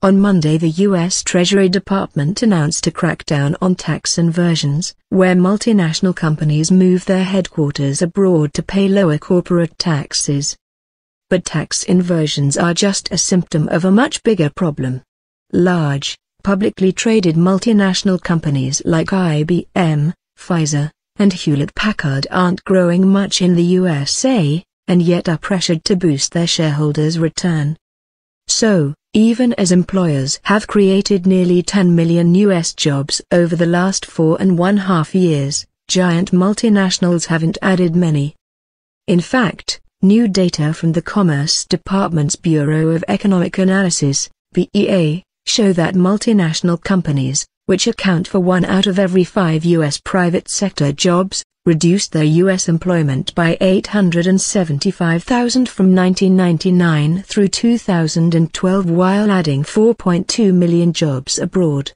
On Monday, the U.S. Treasury Department announced a crackdown on tax inversions, where multinational companies move their headquarters abroad to pay lower corporate taxes. But tax inversions are just a symptom of a much bigger problem. Large, publicly traded multinational companies like IBM, Pfizer, and Hewlett-Packard aren't growing much in the USA, and yet are pressured to boost their shareholders' return. So, even as employers have created nearly 10 million U.S. jobs over the last 4.5 years, giant multinationals haven't added many. In fact, new data from the Commerce Department's Bureau of Economic Analysis, BEA, show that multinational companies, which account for 1 out of every 5 U.S. private sector jobs, reduced their U.S. employment by 875,000 from 1999 through 2012 while adding 4.2 million jobs abroad.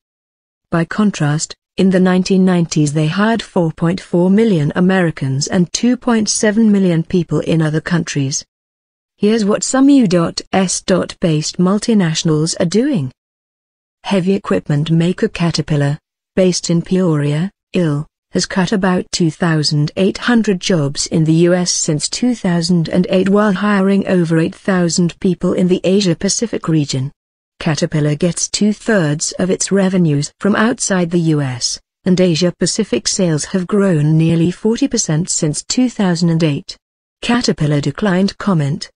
By contrast, in the 1990s they hired 4.4 million Americans and 2.7 million people in other countries. Here's what some U.S.-based multinationals are doing. Heavy equipment maker Caterpillar, based in Peoria, Ill, has cut about 2,800 jobs in the U.S. since 2008 while hiring over 8,000 people in the Asia-Pacific region. Caterpillar gets 2/3 of its revenues from outside the U.S., and Asia-Pacific sales have grown nearly 40% since 2008. Caterpillar declined comment.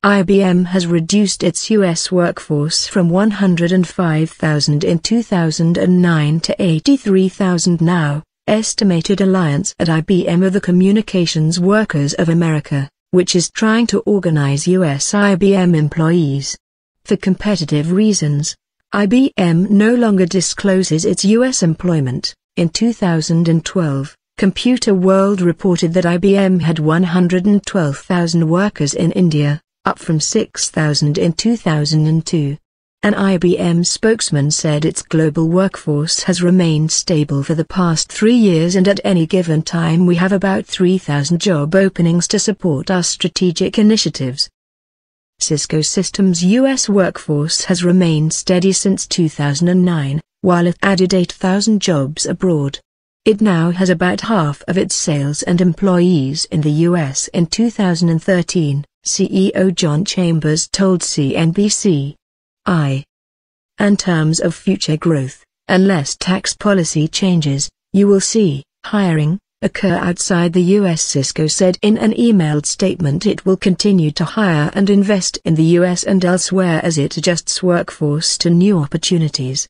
IBM has reduced its U.S. workforce from 105,000 in 2009 to 83,000 now, estimated Alliance at IBM of the Communications Workers of America, which is trying to organize U.S. IBM employees. For competitive reasons, IBM no longer discloses its U.S. employment. In 2012, Computerworld reported that IBM had 112,000 workers in India, up from 6,000 in 2002. An IBM spokesman said its global workforce has remained stable for the past 3 years and at any given time we have about 3,000 job openings to support our strategic initiatives. Cisco Systems U.S. workforce has remained steady since 2009, while it added 8,000 jobs abroad. It now has about half of its sales and employees in the U.S. In 2013, CEO John Chambers told CNBC. In terms of future growth, unless tax policy changes, you will see hiring occur outside the U.S. Cisco said in an emailed statement it will continue to hire and invest in the U.S. and elsewhere as it adjusts workforce to new opportunities.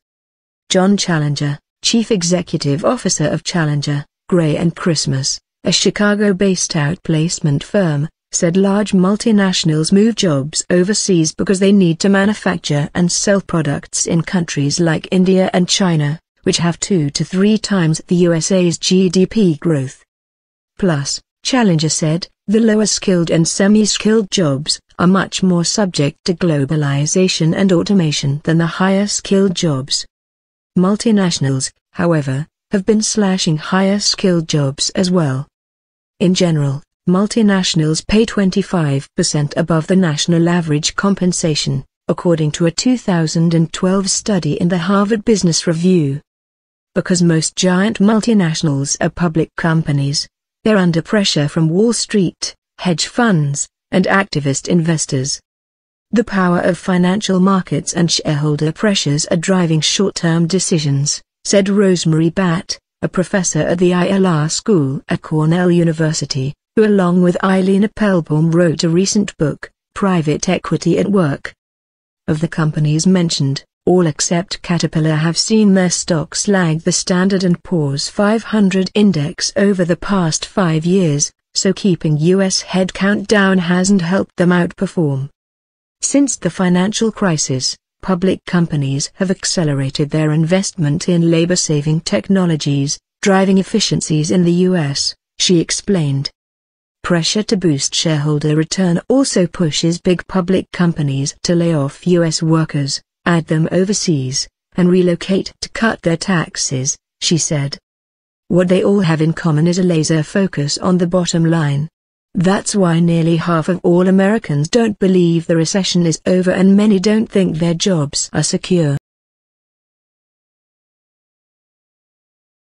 John Challenger, Chief Executive Officer of Challenger, Gray & Christmas, a Chicago-based outplacement firm, said large multinationals move jobs overseas because they need to manufacture and sell products in countries like India and China, which have 2 to 3 times the USA's GDP growth. Plus, Challenger said, the lower-skilled and semi-skilled jobs are much more subject to globalization and automation than the higher-skilled jobs. Multinationals, however, have been slashing higher-skilled jobs as well. In general, multinationals pay 25% above the national average compensation, according to a 2012 study in the Harvard Business Review. Because most giant multinationals are public companies, they're under pressure from Wall Street, hedge funds, and activist investors. The power of financial markets and shareholder pressures are driving short-term decisions, said Rosemary Batt, a professor at the ILR School at Cornell University, who along with Eileen Appelbaum wrote a recent book, Private Equity at Work. Of the companies mentioned, all except Caterpillar have seen their stocks lag the Standard & Poor's 500 index over the past 5 years, so keeping U.S. headcount down hasn't helped them outperform. Since the financial crisis, public companies have accelerated their investment in labor-saving technologies, driving efficiencies in the U.S., she explained. Pressure to boost shareholder return also pushes big public companies to lay off U.S. workers, add them overseas, and relocate to cut their taxes, she said. What they all have in common is a laser focus on the bottom line. That's why nearly half of all Americans don't believe the recession is over, and many don't think their jobs are secure.